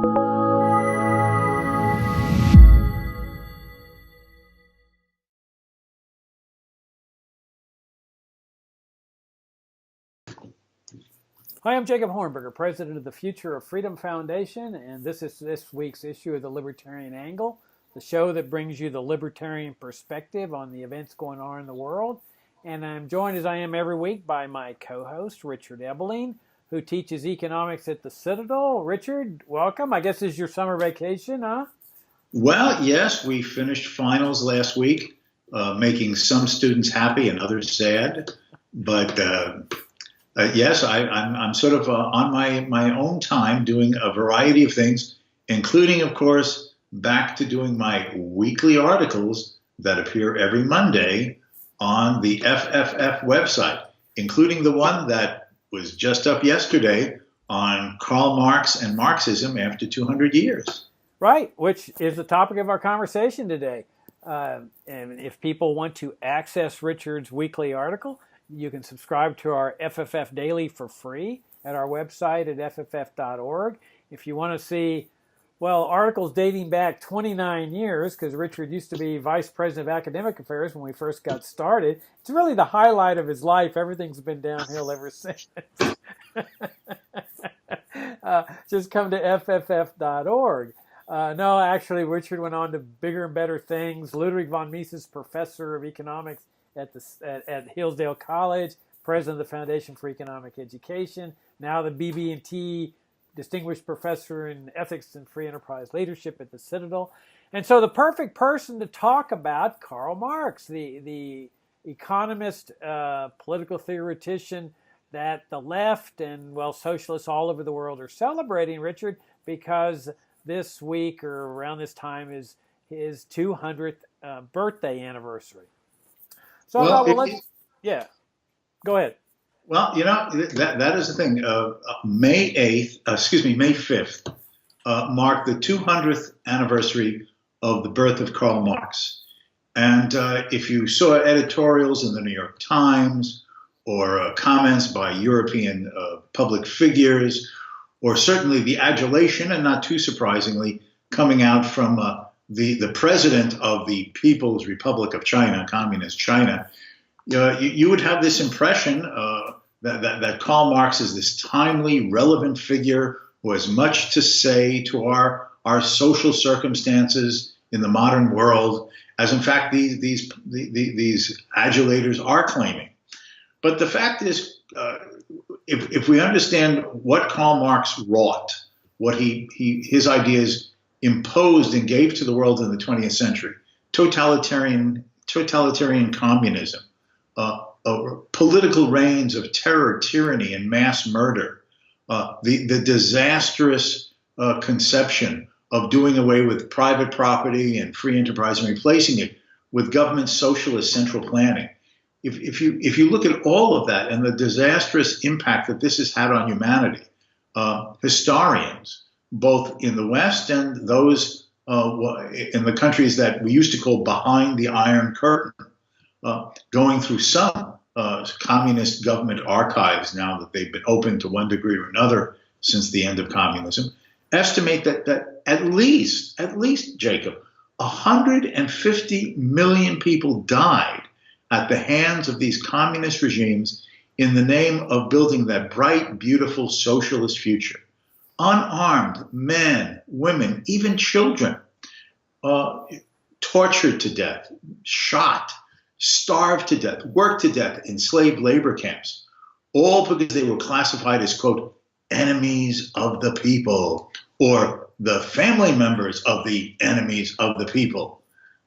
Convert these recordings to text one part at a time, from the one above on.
Hi, I'm Jacob Hornberger, president of the Future of Freedom Foundation, and this is this week's issue of the Libertarian Angle, the show that brings you the libertarian perspective on the events going on in the world. And I'm joined, as I am every week, by my co-host, Richard Ebeling, who teaches economics at the Citadel. Richard, welcome. I guess this is your summer vacation, huh? Well, yes, we finished finals last week, making some students happy and others sad. But yes, I'm sort of on my own time doing a variety of things, including, of course, back to doing my weekly articles that appear every Monday on the FFF website, including the one that was just up yesterday on Karl Marx and Marxism after 200 years. Right, which is the topic of our conversation today. And if people want to access Richard's weekly article, you can subscribe to our FFF Daily for free at our website at fff.org. If you want to see, well, articles dating back 29 years, because Richard used to be Vice President of Academic Affairs when we first got started. It's really the highlight of his life. Everything's been downhill ever since. Just come to fff.org. No, actually, Richard went on to bigger and better things. Ludwig von Mises, professor of economics at Hillsdale College, president of the Foundation for Economic Education, now the BB&T distinguished professor in ethics and free enterprise leadership at the Citadel. And so the perfect person to talk about Karl Marx, the economist, political theoretician that the left and, well, socialists all over the world are celebrating, Richard, because this week or around this time is his 200th birthday anniversary. So, yeah, go ahead. Well, you know, that is the thing. May 5th marked the 200th anniversary of the birth of Karl Marx. And if you saw editorials in the New York Times or comments by European public figures, or certainly the adulation, and not too surprisingly, coming out from the president of the People's Republic of China, Communist China, you would have this impression that Karl Marx is this timely, relevant figure who has much to say to our social circumstances in the modern world, as in fact these adulators are claiming. But the fact is, if we understand what Karl Marx wrought, what his ideas imposed and gave to the world in the 20th century, totalitarian communism, political reigns of terror, tyranny, and mass murder, the disastrous conception of doing away with private property and free enterprise and replacing it with government socialist central planning. If you look at all of that and the disastrous impact that this has had on humanity, historians, both in the West and those in the countries that we used to call behind the Iron Curtain, going through some communist government archives now that they've been open to one degree or another since the end of communism, estimate that at least, Jacob, 150 million people died at the hands of these communist regimes in the name of building that bright, beautiful socialist future. Unarmed men, women, even children, tortured to death, shot, starved to death, worked to death in slave labor camps, all because they were classified as, quote, enemies of the people, or the family members of the enemies of the people,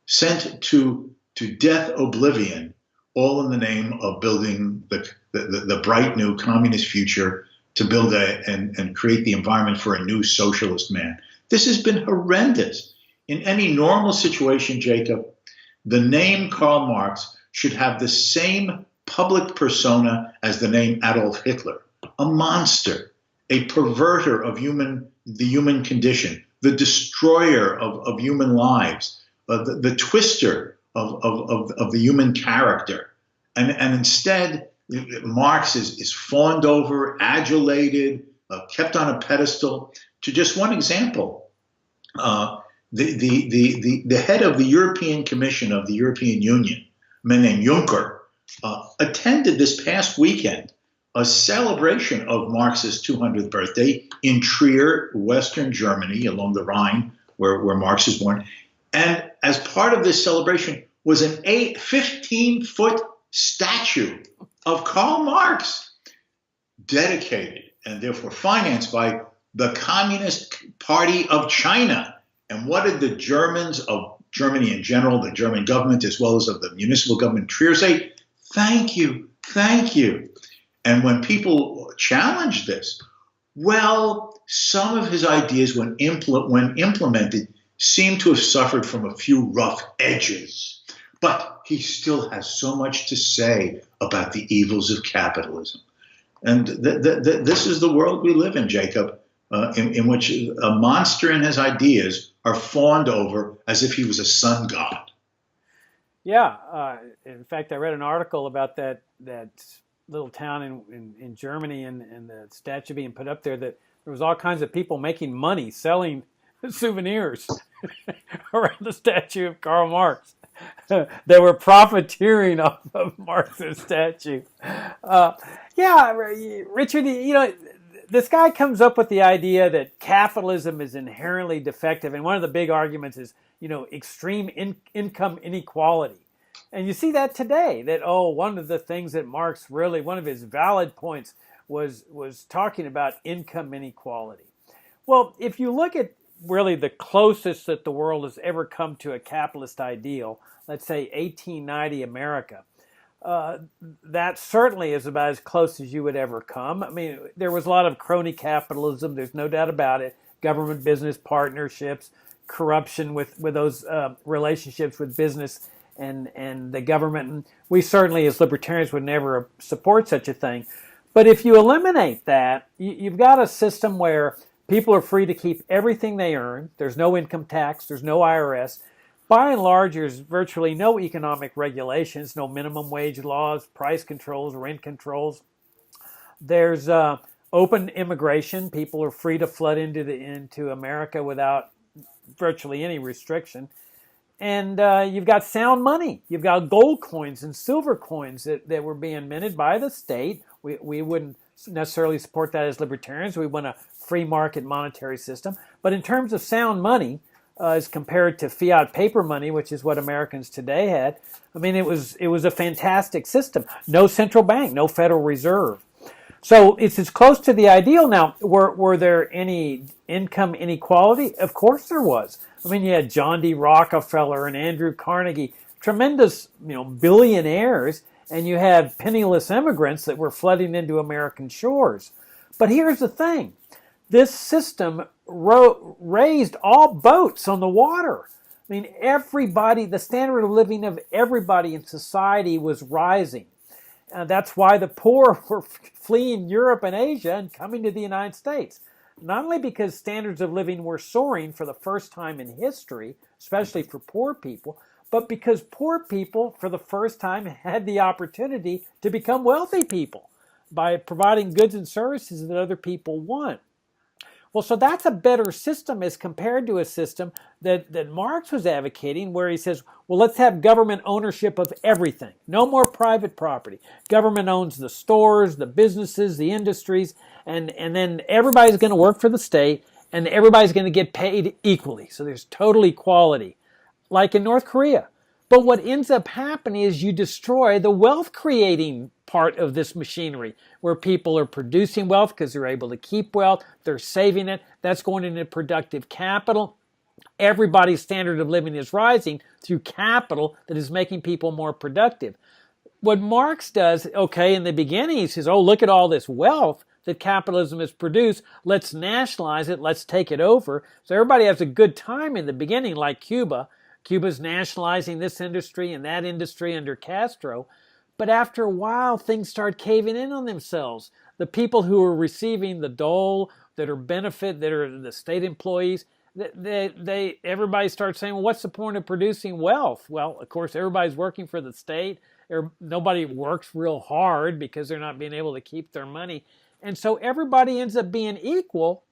sent to death oblivion, all in the name of building the bright new communist future, to build and create the environment for a new socialist man. This has been horrendous. In any normal situation, Jacob, the name Karl Marx should have the same public persona as the name Adolf Hitler, a monster, a perverter of the human condition, the destroyer of human lives, the twister of the human character. And instead, Marx is fawned over, adulated, kept on a pedestal to just one example. The head of the European Commission of the European Union, a man named Juncker, attended this past weekend a celebration of Marx's 200th birthday in Trier, Western Germany, along the Rhine, where Marx was born. And as part of this celebration was an 15-foot statue of Karl Marx, dedicated and therefore financed by the Communist Party of China. And what did the Germans of Germany in general, the German government, as well as of the municipal government in Trier say? Thank you, thank you. And when people challenged this, well, some of his ideas, when implemented, seem to have suffered from a few rough edges. But he still has so much to say about the evils of capitalism. And this is the world we live in, Jacob, in which a monster and his ideas are fawned over as if he was a sun god. Yeah. In fact, I read an article about that little town in Germany and the statue being put up there, that there was all kinds of people making money selling souvenirs around the statue of Karl Marx. They were profiteering off of Marx's statue. Yeah, Richard, this guy comes up with the idea that capitalism is inherently defective. And one of the big arguments is, extreme income inequality. And you see that today, that, one of the things that Marx really, one of his valid points was talking about income inequality. Well, if you look at really the closest that the world has ever come to a capitalist ideal, let's say 1890 America, that certainly is about as close as you would ever come. I mean, there was a lot of crony capitalism, there's no doubt about it, government business partnerships, corruption with those relationships with business and the government. And we certainly, as libertarians, would never support such a thing. But if you eliminate that, you've got a system where people are free to keep everything they earn. There's no income tax. There's no IRS. By and large, there's virtually no economic regulations, no minimum wage laws, price controls, rent controls. There's open immigration. People are free to flood into America without virtually any restriction. And you've got sound money. You've got gold coins and silver coins that were being minted by the state. We wouldn't necessarily support that as libertarians. We want a free market monetary system. But in terms of sound money, as compared to fiat paper money, which is what Americans today had, I mean, it was a fantastic system. No central bank, no Federal Reserve. So it's as close to the ideal. Now, were there any income inequality? Of course there was. I mean, you had John D. Rockefeller and Andrew Carnegie, tremendous, billionaires, and you had penniless immigrants that were flooding into American shores. But here's the thing. This system raised all boats on the water. I mean, the standard of living of everybody in society was rising. That's why the poor were fleeing Europe and Asia and coming to the United States. Not only because standards of living were soaring for the first time in history, especially for poor people, but because poor people, for the first time, had the opportunity to become wealthy people by providing goods and services that other people want. Well, so that's a better system as compared to a system that Marx was advocating, where he says, well, let's have government ownership of everything. No more private property. Government owns the stores, the businesses, the industries, and then everybody's going to work for the state, and everybody's going to get paid equally. So there's total equality, like in North Korea. But what ends up happening is you destroy the wealth-creating part of this machinery, where people are producing wealth because they're able to keep wealth, they're saving it, that's going into productive capital. Everybody's standard of living is rising through capital that is making people more productive. What Marx does, in the beginning, he says, look at all this wealth that capitalism has produced, let's nationalize it, let's take it over. So everybody has a good time in the beginning, like Cuba. Cuba's nationalizing this industry and that industry under Castro. But after a while, things start caving in on themselves. The people who are receiving the dole, that are the state employees, everybody starts saying, well, what's the point of producing wealth? Well, of course, everybody's working for the state. Nobody works real hard because they're not being able to keep their money. And so everybody ends up being equal,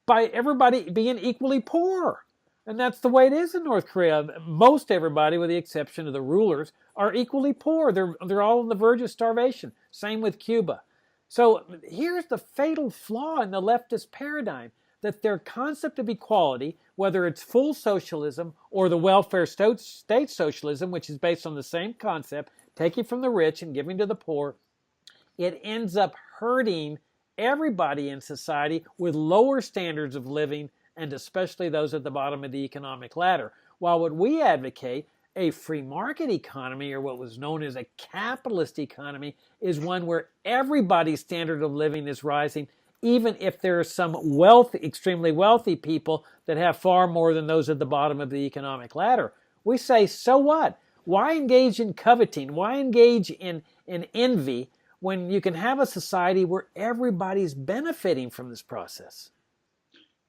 by everybody being equally poor. And that's the way it is in North Korea. Most everybody, with the exception of the rulers, are equally poor. They're all on the verge of starvation. Same with Cuba. So here's the fatal flaw in the leftist paradigm, that their concept of equality, whether it's full socialism or the welfare state socialism, which is based on the same concept, taking from the rich and giving to the poor, it ends up hurting everybody in society with lower standards of living, and especially those at the bottom of the economic ladder. While what we advocate, a free market economy, or what was known as a capitalist economy, is one where everybody's standard of living is rising, even if there are some extremely wealthy people that have far more than those at the bottom of the economic ladder. We say, so what? Why engage in coveting? Why engage in envy when you can have a society where everybody's benefiting from this process?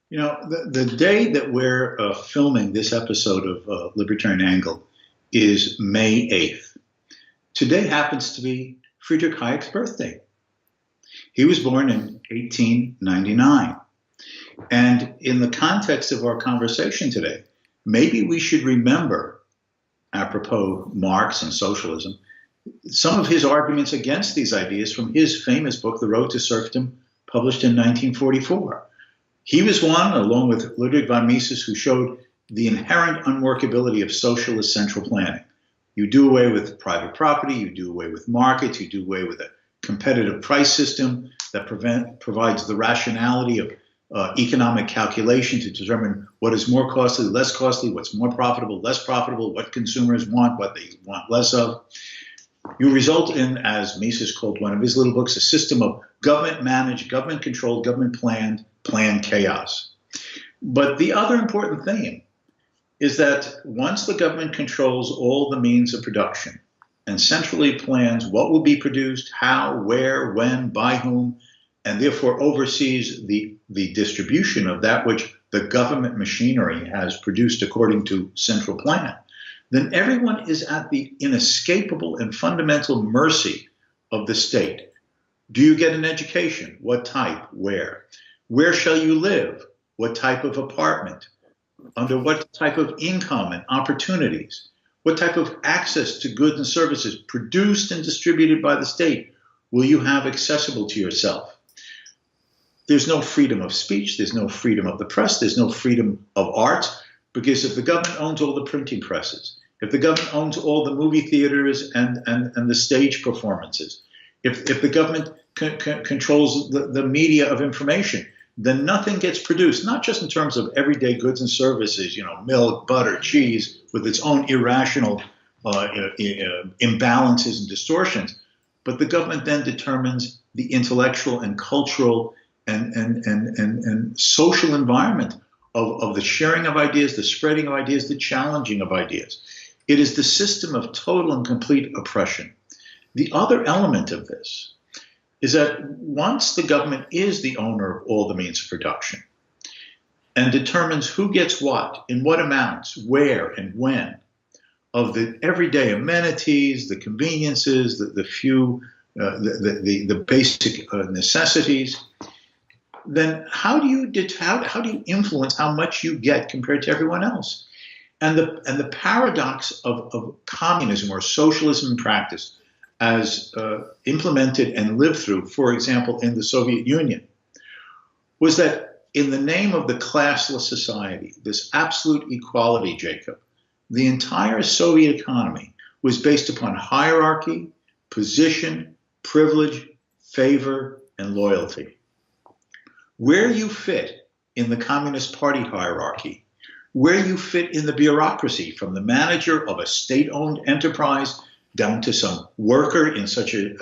You know, the day that we're filming this episode of Libertarian Angle is May 8th. Today happens to be Friedrich Hayek's birthday. He was born in 1899. And in the context of our conversation today, maybe we should remember, apropos Marx and socialism, some of his arguments against these ideas from his famous book, The Road to Serfdom, published in 1944. He was one, along with Ludwig von Mises, who showed the inherent unworkability of socialist central planning. You do away with private property, you do away with markets, you do away with a competitive price system that provides the rationality of economic calculation to determine what is more costly, less costly, what's more profitable, less profitable, what consumers want, what they want less of. You result in, as Mises called one of his little books, a system of government-managed, government-controlled, government-planned chaos. But the other important thing is that once the government controls all the means of production and centrally plans what will be produced, how, where, when, by whom, and therefore oversees the distribution of that which the government machinery has produced according to central plan, then everyone is at the inescapable and fundamental mercy of the state. Do you get an education? What type? Where? Where shall you live? What type of apartment? Under what type of income and opportunities? What type of access to goods and services produced and distributed by the state will you have accessible to yourself? There's no freedom of speech. There's no freedom of the press. There's no freedom of art, because if the government owns all the printing presses, if the government owns all the movie theaters and the stage performances, if the government controls the media of information, then nothing gets produced, not just in terms of everyday goods and services, milk, butter, cheese, with its own irrational imbalances and distortions, but the government then determines the intellectual and cultural and social environment of the sharing of ideas, the spreading of ideas, the challenging of ideas. It is the system of total and complete oppression. The other element of this is that once the government is the owner of all the means of production and determines who gets what, in what amounts, where and when, of the everyday amenities, the conveniences, the basic necessities, then how do you influence how much you get compared to everyone else? And the paradox of communism or socialism in practice, as implemented and lived through, for example, in the Soviet Union, was that in the name of the classless society, this absolute equality, Jacob, the entire Soviet economy was based upon hierarchy, position, privilege, favor, and loyalty. Where you fit in the Communist Party hierarchy, where you fit in the bureaucracy, from the manager of a state-owned enterprise down to some worker in such a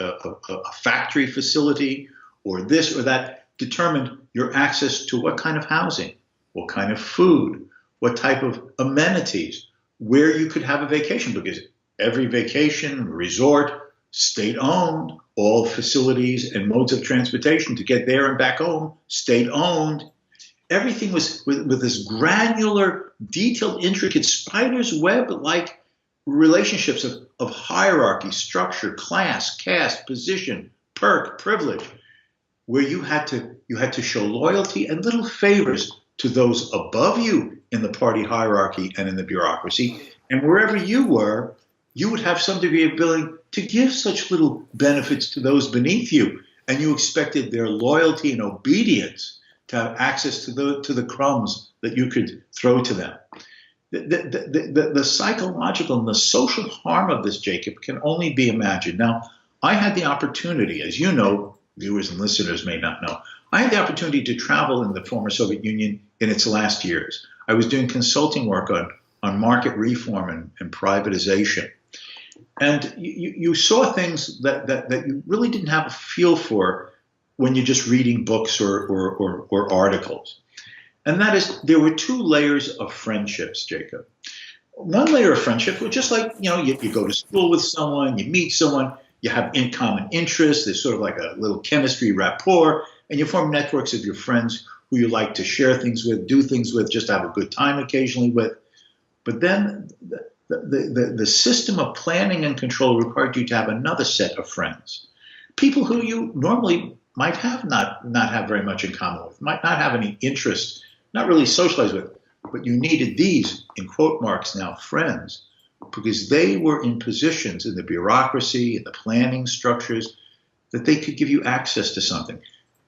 factory facility, or this or that, determined your access to what kind of housing, what kind of food, what type of amenities, where you could have a vacation, because every vacation, resort, state-owned, all facilities and modes of transportation to get there and back home, state-owned. Everything was with this granular, detailed, intricate spider's web-like relationships of hierarchy, structure, class, caste, position, perk, privilege. where you had to show loyalty and little favors to those above you in the party hierarchy and in the bureaucracy. And wherever you were, you would have some degree of ability to give such little benefits to those beneath you. And you expected their loyalty and obedience to have access to the crumbs that you could throw to them. The psychological and the social harm of this, Jacob, can only be imagined. Now, I had the opportunity, as you know, viewers and listeners may not know, I had the opportunity to travel in the former Soviet Union in its last years. I was doing consulting work on market reform and privatization. And you saw things that you really didn't have a feel for when you're just reading books or articles. And that is, there were two layers of friendships, Jacob. One layer of friendship was just like, you go to school with someone, you meet someone, you have in common interests, there's sort of like a little chemistry rapport, and you form networks of your friends who you like to share things with, do things with, just have a good time occasionally with. But then the system of planning and control required you to have another set of friends, people who you normally might have not have very much in common with, might not have any interest, not really socialize with, but you needed these, in quote marks now, friends, because they were in positions in the bureaucracy, in the planning structures, that they could give you access to something.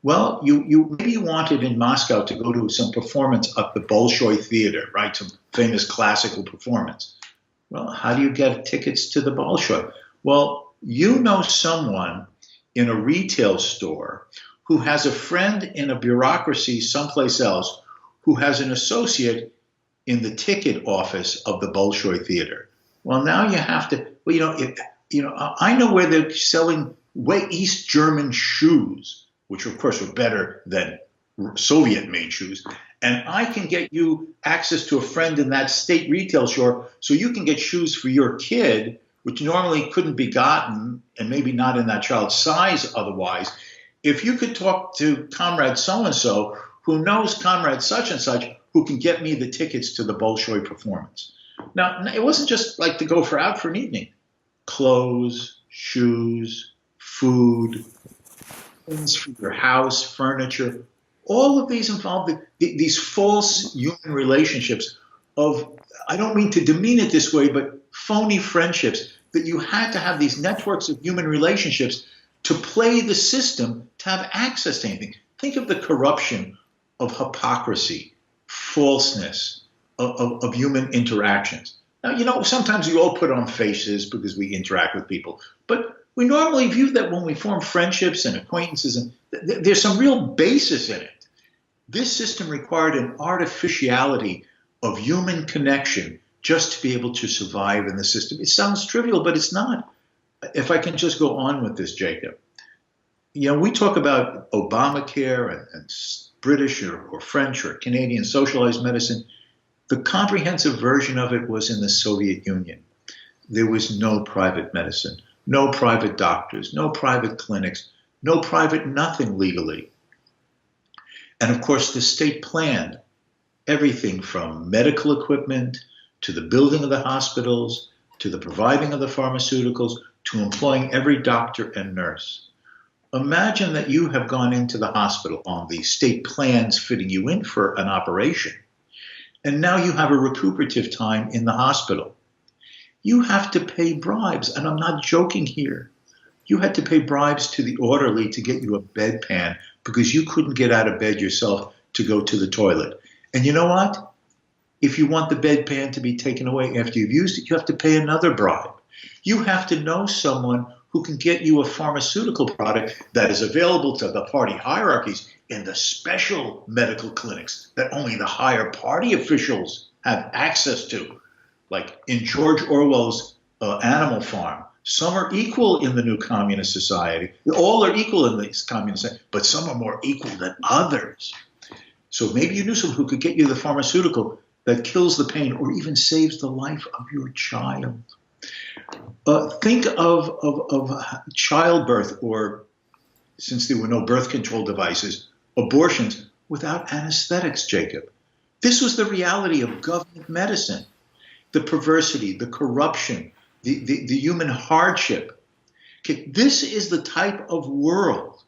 Well, maybe you wanted in Moscow to go to some performance at the Bolshoi Theater, right? Some famous classical performance. Well, how do you get tickets to the Bolshoi? Well, you know someone in a retail store who has a friend in a bureaucracy someplace else who has an associate in the ticket office of the Bolshoi Theater. Well, now you have to, I know where they're selling East German shoes, which of course were better than Soviet-made shoes. And I can get you access to a friend in that state retail store so you can get shoes for your kid, which normally couldn't be gotten, and maybe not in that child's size otherwise. If you could talk to comrade so-and-so who knows comrade such and such who can get me the tickets to the Bolshoi performance. Now, it wasn't just like to go out for an evening. Clothes, shoes, food, things for your house, furniture, all of these involved these false human relationships of, I don't mean to demean it this way, but phony friendships, that you had to have these networks of human relationships to play the system to have access to anything. Think of the corruption of hypocrisy, falseness, of human interactions. Now, sometimes we all put on faces because we interact with people, but we normally view that when we form friendships and acquaintances, and there's some real basis in it. This system required an artificiality of human connection just to be able to survive in the system. It sounds trivial, but it's not. If I can just go on with this, Jacob. We talk about Obamacare and British or French or Canadian socialized medicine. The comprehensive version of it was in the Soviet Union. There was no private medicine, no private doctors, no private clinics, no private nothing legally. And of course, the state planned everything from medical equipment to the building of the hospitals, to the providing of the pharmaceuticals, to employing every doctor and nurse. Imagine that you have gone into the hospital on the state plans fitting you in for an operation, and now you have a recuperative time in the hospital. You have to pay bribes, and I'm not joking here. You had to pay bribes to the orderly to get you a bedpan because you couldn't get out of bed yourself to go to the toilet. And you know what? If you want the bedpan to be taken away after you've used it, you have to pay another bribe. You have to know someone who can get you a pharmaceutical product that is available to the party hierarchies in the special medical clinics that only the higher party officials have access to, like in George Orwell's Animal Farm. Some are equal in the new communist society. All are equal in this communist society, but some are more equal than others. So maybe you knew someone who could get you the pharmaceutical that kills the pain or even saves the life of your child. Think of childbirth, or, since there were no birth control devices, abortions without anesthetics, Jacob. This was the reality of government medicine. The perversity, the corruption, the human hardship. Okay, this is the type of world.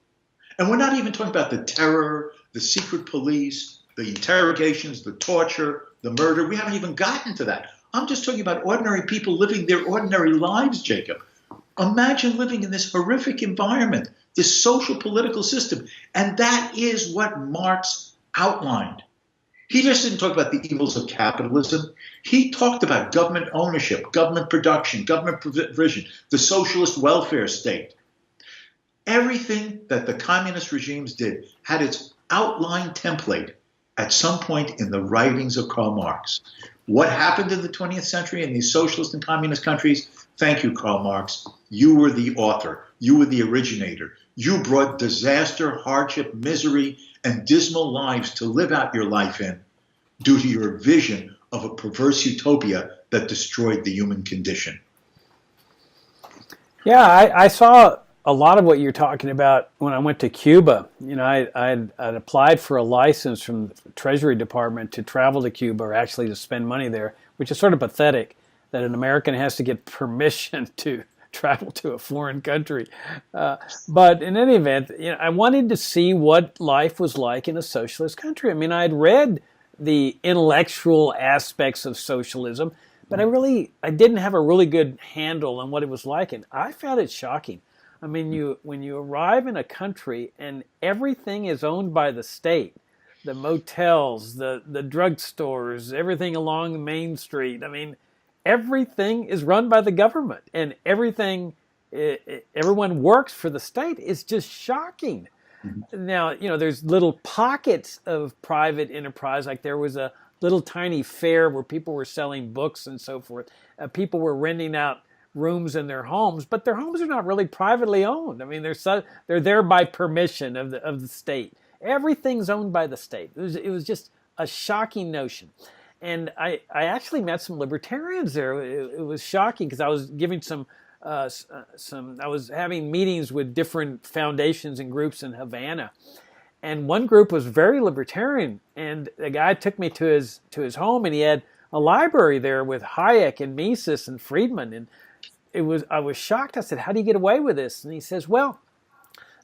And we're not even talking about the terror, the secret police, the interrogations, the torture, the murder. We haven't even gotten to that. I'm just talking about ordinary people living their ordinary lives, Jacob. Imagine living in this horrific environment, this social political system. And that is what Marx outlined. He just didn't talk about the evils of capitalism. He talked about government ownership, government production, government provision, the socialist welfare state. Everything that the communist regimes did had its outline template at some point in the writings of Karl Marx. What happened in the 20th century in these socialist and communist countries? Thank you, Karl Marx. You were the author. You were the originator. You brought disaster, hardship, misery, and dismal lives to live out your life in due to your vision of a perverse utopia that destroyed the human condition. Yeah, I saw a lot of what you're talking about when I went to Cuba. You know, I'd applied for a license from the Treasury Department to travel to Cuba, or actually to spend money there, which is sort of pathetic that an American has to get permission to travel to a foreign country. But in any event, you know, I wanted to see what life was like in a socialist country. I mean, I'd read the intellectual aspects of socialism, but I didn't have a really good handle on what it was like, and I found it shocking. I mean, when you arrive in a country and everything is owned by the state, the motels, the drugstores, everything along the main street. I mean, everything is run by the government, and everyone works for the state. It's just shocking. Mm-hmm. Now, you know, there's little pockets of private enterprise, like there was a little tiny fair where people were selling books and so forth. People were renting out rooms in their homes, but their homes are not really privately owned. I mean, they're there by permission of the state. Everything's owned by the state. It was just a shocking notion. And I actually met some libertarians there. It was shocking because I was giving I was having meetings with different foundations and groups in Havana. And one group was very libertarian, and the guy took me to his home, and he had a library there with Hayek and Mises and Friedman. And I was shocked. I said, "How do you get away with this?" And he says, "Well,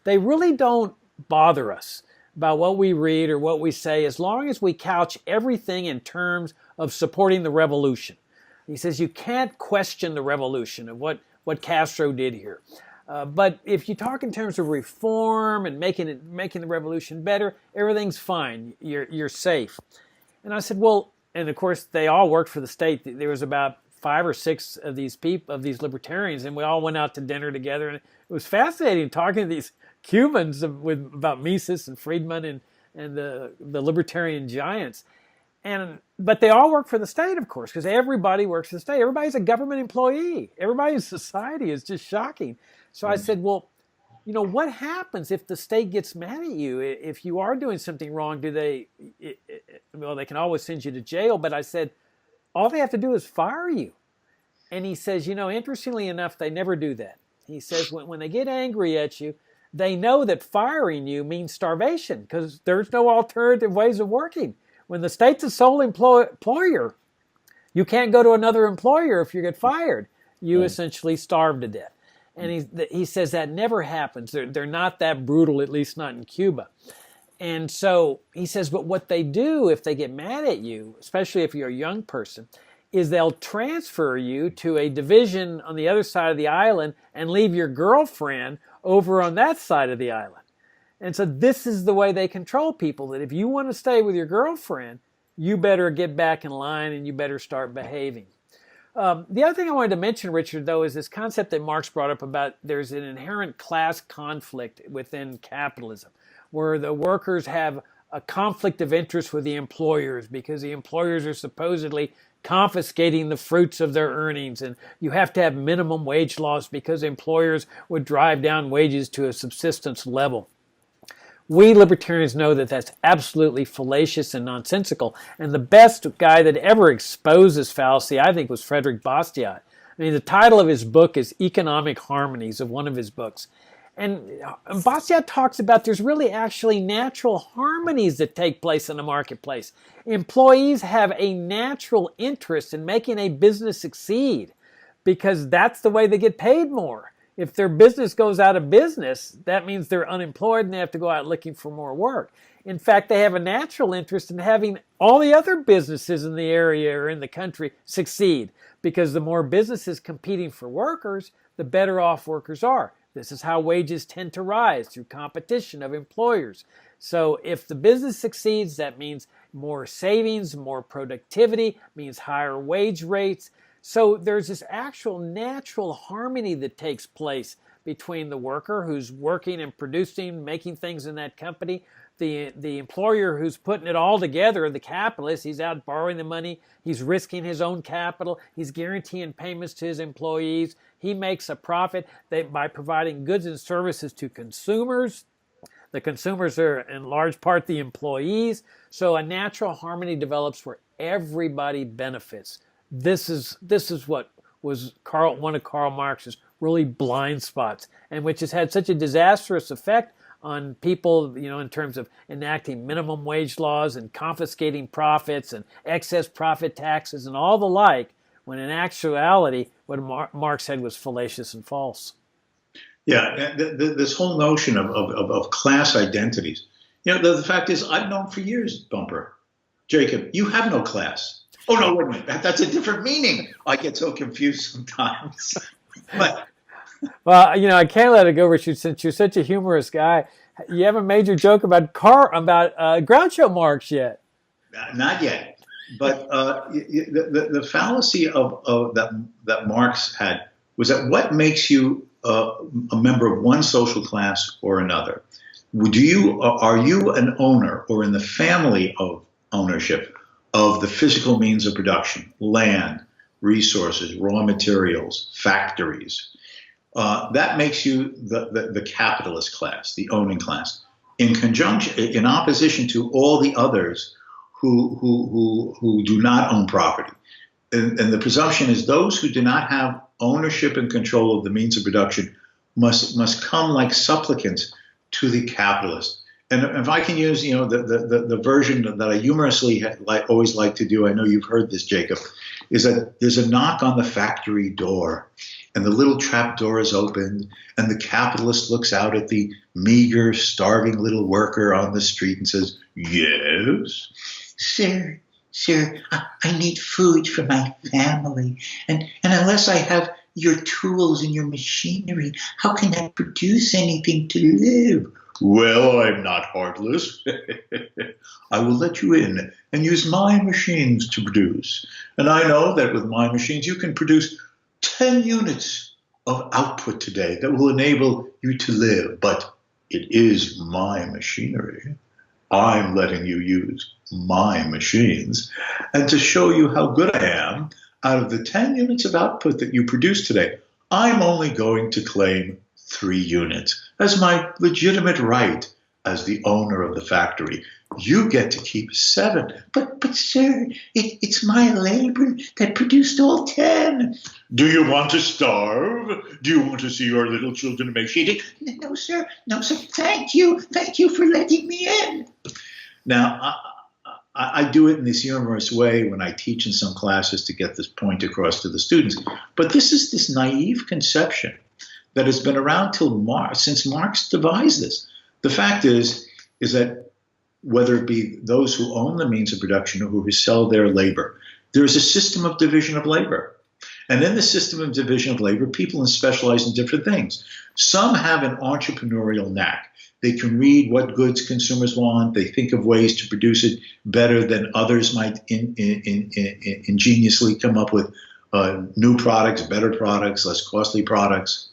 they really don't bother us about what we read or what we say, as long as we couch everything in terms of supporting the revolution." He says, "You can't question the revolution of what Castro did here. But if you talk in terms of reform and making the revolution better, everything's fine. You're safe." And I said, "Well," and of course they all worked for the state. There was about 5 or 6 of these libertarians, and we all went out to dinner together. And it was fascinating talking to these Cubans about Mises and Friedman and the libertarian giants. But they all work for the state, of course, because everybody works for the state. Everybody's a government employee. Everybody in society is just shocking. So I said, "Well, you know, what happens if the state gets mad at you? If you are doing something wrong, they can always send you to jail." But I said, all they have to do is fire you. And he says, "You know, interestingly enough, they never do that." He says, when they get angry at you, they know that firing you means starvation because there's no alternative ways of working. When the state's a sole employer, you can't go to another employer if you get fired. You essentially starve to death. And he says that never happens. They're not that brutal, at least not in Cuba. And so he says, but what they do if they get mad at you, especially if you're a young person, is they'll transfer you to a division on the other side of the island and leave your girlfriend over on that side of the island. And so this is the way they control people, that if you want to stay with your girlfriend, you better get back in line and you better start behaving. The other thing I wanted to mention, Richard, though, is this concept that Marx brought up about there's an inherent class conflict within capitalism, where the workers have a conflict of interest with the employers because the employers are supposedly confiscating the fruits of their earnings, and you have to have minimum wage laws because employers would drive down wages to a subsistence level. We libertarians know that that's absolutely fallacious and nonsensical, and the best guy that ever exposed this fallacy, I think, was Frederick Bastiat. I mean, the title of his book is Economic Harmonies, of one of his books. And Bastiat talks about there's really actually natural harmonies that take place in the marketplace. Employees have a natural interest in making a business succeed because that's the way they get paid more. If their business goes out of business, that means they're unemployed and they have to go out looking for more work. In fact, they have a natural interest in having all the other businesses in the area or in the country succeed, because the more businesses competing for workers, the better off workers are. This is how wages tend to rise, through competition of employers. So if the business succeeds, that means more savings, more productivity, means higher wage rates. So there's this actual natural harmony that takes place between the worker who's working and producing, making things in that company, the employer who's putting it all together, the capitalist. He's out borrowing the money, he's risking his own capital, he's guaranteeing payments to his employees, he makes a profit by providing goods and services to consumers. The consumers are in large part the employees. So a natural harmony develops where everybody benefits. This is what was one of Karl Marx's really blind spots, and which has had such a disastrous effect on people, in terms of enacting minimum wage laws and confiscating profits and excess profit taxes and all the like, when in actuality what Marx said was fallacious and false. Yeah, this whole notion of class identities. The fact is, I've known for years, Bumper, Jacob, you have no class. Oh, no, wait a minute. That's a different meaning. I get so confused sometimes. But, well, I can't let it go, Richard, since you're such a humorous guy. You haven't made your joke about Groucho Marx yet. Not yet. But the fallacy of that Marx had was that what makes you a member of one social class or another? Are you an owner or in the family of ownership of the physical means of production, land, resources, raw materials, factories? That makes you the capitalist class, the owning class, in opposition to all the others who do not own property. And the presumption is those who do not have ownership and control of the means of production must come like supplicants to the capitalist. And if I can use, the version that I humorously always like to do, I know you've heard this, Jacob, is that there's a knock on the factory door, and the little trap door is opened, and the capitalist looks out at the meager, starving little worker on the street and says, "Yes, sir, I need food for my family, and unless I have your tools and your machinery, how can I produce anything to live?" "Well, I'm not heartless. I will let you in and use my machines to produce. And I know that with my machines you can produce 10 units of output today that will enable you to live. But it is my machinery. I'm letting you use my machines. And to show you how good I am, out of the 10 units of output that you produce today, I'm only going to claim 3 units as my legitimate right as the owner of the factory. You get to keep 7. But sir, it's my labor that produced all 10. Do you want to starve? Do you want to see your little children emaciated? No, sir. Thank you for letting me in. Now, I do it in this humorous way when I teach in some classes to get this point across to the students. But this is this naive conception that has been around since Marx devised this. The fact is that whether it be those who own the means of production or who sell their labor, there is a system of division of labor. And in the system of division of labor, people specialize in different things. Some have an entrepreneurial knack. They can read what goods consumers want. They think of ways to produce it better than others might ingeniously come up with new products, better products, less costly products.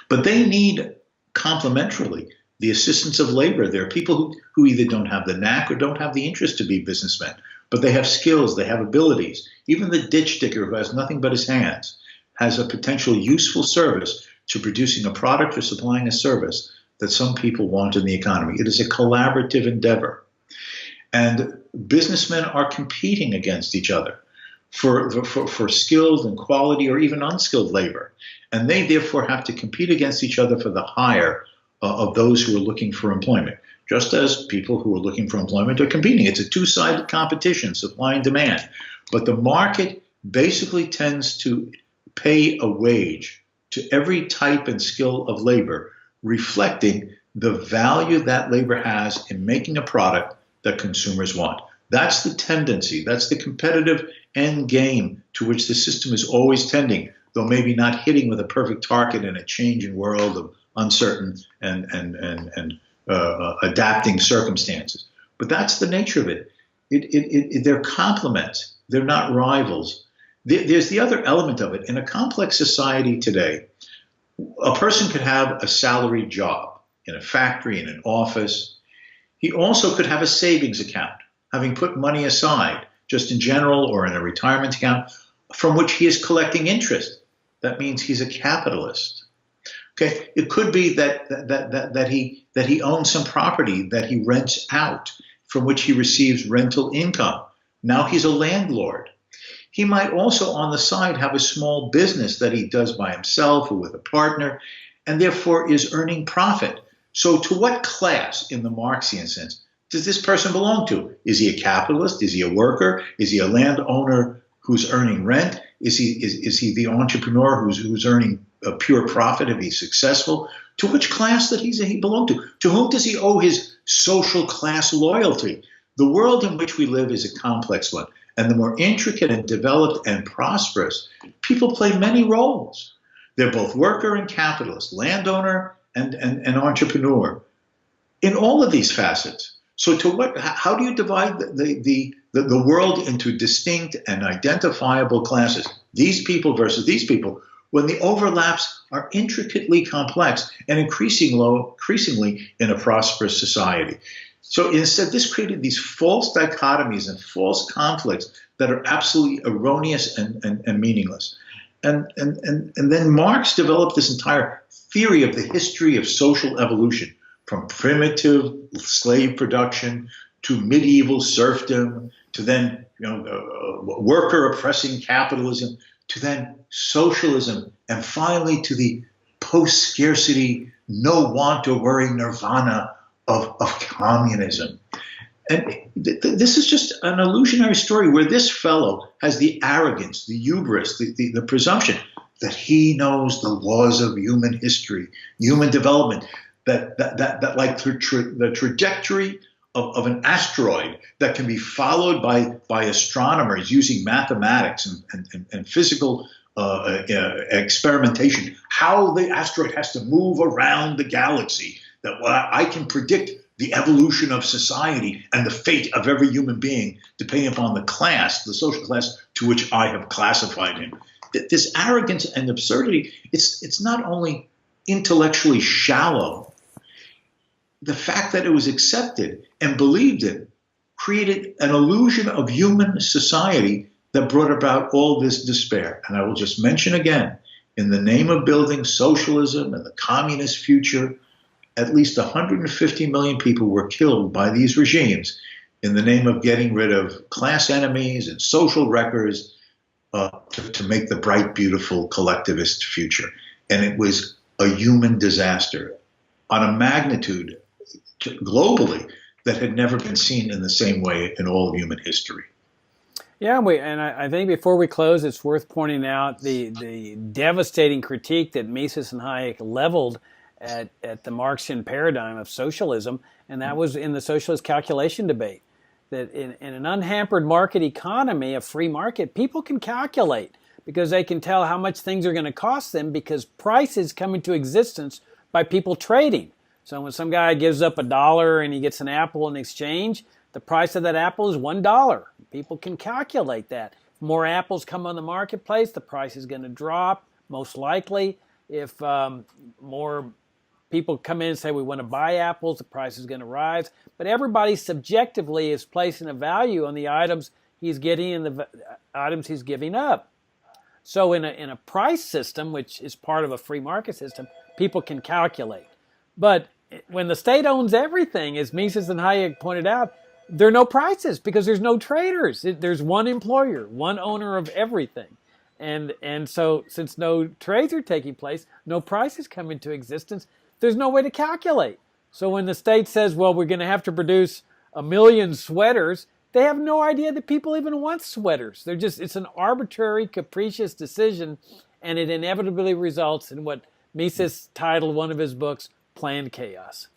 But they need complementarily the assistance of labor. There are people who either don't have the knack or don't have the interest to be businessmen, but they have skills, they have abilities. Even the ditch digger who has nothing but his hands has a potential useful service to producing a product or supplying a service that some people want in the economy. It is a collaborative endeavor. And businessmen are competing against each other for skilled and quality or even unskilled labor. And they therefore have to compete against each other for the hire of those who are looking for employment, just as people who are looking for employment are competing. It's a two-sided competition, supply and demand. But the market basically tends to pay a wage to every type and skill of labor, reflecting the value that labor has in making a product that consumers want. That's the tendency. That's the competitive end game to which the system is always tending, though maybe not hitting with a perfect target in a changing world of uncertain and adapting circumstances. But that's the nature of it. They're complements. They're not rivals. There's the other element of it. In a complex society today, a person could have a salaried job in a factory, in an office. He also could have a savings account, having put money aside, just in general or in a retirement account, from which he is collecting interest. That means he's a capitalist. Okay, it could be that he owns some property that he rents out, from which he receives rental income. Now he's a landlord. He might also on the side have a small business that he does by himself or with a partner, and therefore is earning profit. So to what class in the Marxian sense does this person belong to? Is he a capitalist? Is he a worker? Is he a landowner who's earning rent? Is he the entrepreneur who's earning a pure profit if he's successful? To which class does he belong to? To whom does he owe his social class loyalty? The world in which we live is a complex one. And the more intricate and developed and prosperous, people play many roles. They're both worker and capitalist, landowner and entrepreneur, in all of these facets. So how do you divide the world into distinct and identifiable classes, these people versus these people, when the overlaps are intricately complex and increasingly in a prosperous society? So instead, this created these false dichotomies and false conflicts that are absolutely erroneous and meaningless. And then Marx developed this entire theory of the history of social evolution, from primitive slave production to medieval serfdom, to then worker oppressing capitalism, to then socialism, and finally to the post-scarcity, no want or worry nirvana of communism. And this is just an illusionary story where this fellow has the arrogance, the hubris, the presumption that he knows the laws of human history, human development, that like the trajectory of an asteroid that can be followed by astronomers using mathematics and physical experimentation, how the asteroid has to move around the galaxy, that I can predict the evolution of society and the fate of every human being depending upon the class, the social class to which I have classified him. This arrogance and absurdity, it's not only intellectually shallow, the fact that it was accepted and believed in created an illusion of human society that brought about all this despair. And I will just mention again, in the name of building socialism and the communist future, at least 150 million people were killed by these regimes in the name of getting rid of class enemies and social wreckers to make the bright, beautiful collectivist future. And it was a human disaster on a magnitude globally that had never been seen in the same way in all of human history. Yeah, I think before we close, it's worth pointing out the devastating critique that Mises and Hayek leveled at the Marxian paradigm of socialism, and that was in the socialist calculation debate, that in an unhampered market economy, a free market, people can calculate because they can tell how much things are going to cost them because prices come into existence by people trading. So when some guy gives up $1 and he gets an apple in exchange, the price of that apple is $1. People can calculate that. If more apples come on the marketplace, the price is going to drop, most likely. If more people come in and say we want to buy apples, the price is going to rise. But everybody subjectively is placing a value on the items he's getting and the items he's giving up. So in a price system, which is part of a free market system, people can calculate. But when the state owns everything, as Mises and Hayek pointed out, there are no prices because there's no traders. There's one employer, one owner of everything. And so since no trades are taking place, no prices come into existence, there's no way to calculate. So when the state says, well, we're going to have to produce 1 million sweaters, they have no idea that people even want sweaters. It's an arbitrary, capricious decision. and it inevitably results in what Mises titled one of his books, Planned Chaos.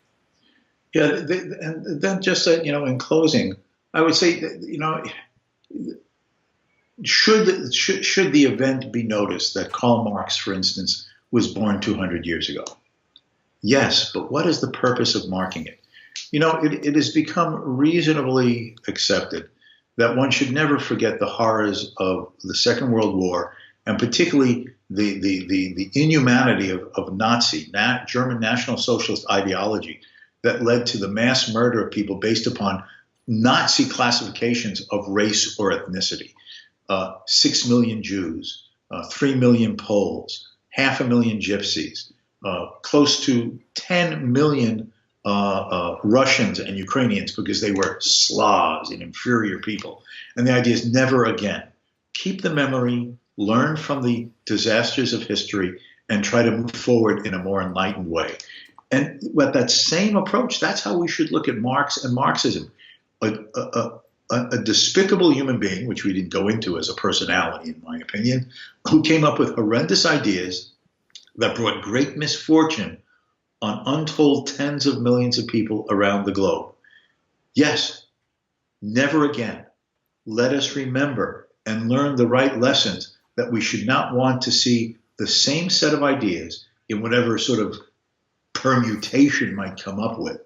Yeah, and then just in closing, I would say that, should the event be noticed that Karl Marx, for instance, was born 200 years ago? Yes, but what is the purpose of marking it? It has become reasonably accepted that one should never forget the horrors of the Second World War, and particularly the inhumanity of German National Socialist ideology that led to the mass murder of people based upon Nazi classifications of race or ethnicity. 6 million Jews, 3 million Poles, 500,000 Gypsies, close to 10 million Russians and Ukrainians because they were Slavs and inferior people. And the idea is never again. Keep the memory, learn from the disasters of history, and try to move forward in a more enlightened way. And with that same approach, that's how we should look at Marx and Marxism. A despicable human being, which we didn't go into as a personality, in my opinion, who came up with horrendous ideas that brought great misfortune on untold tens of millions of people around the globe. Yes, never again. Let us remember and learn the right lessons that we should not want to see the same set of ideas in whatever sort of permutation might come up with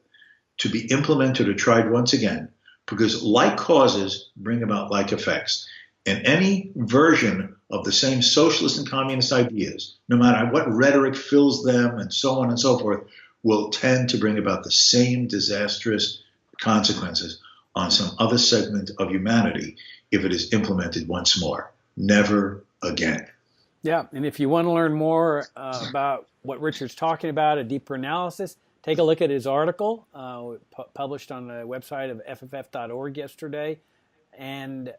to be implemented or tried once again, because like causes bring about like effects. And any version of the same socialist and communist ideas, no matter what rhetoric fills them and so on and so forth, will tend to bring about the same disastrous consequences on some other segment of humanity if it is implemented once more. Never again. Yeah, and if you want to learn more about what Richard's talking about, a deeper analysis, take a look at his article published on the website of fff.org yesterday. And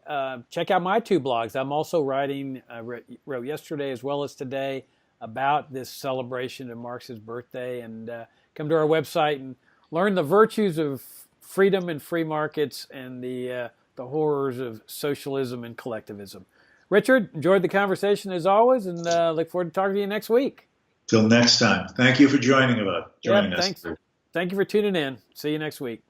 check out my two blogs. I'm also wrote yesterday as well as today about this celebration of Marx's birthday. And come to our website and learn the virtues of freedom and free markets and the horrors of socialism and collectivism. Richard, enjoyed the conversation as always, and look forward to talking to you next week. Till next time. Thank you for joining us. Thanks. Thank you for tuning in. See you next week.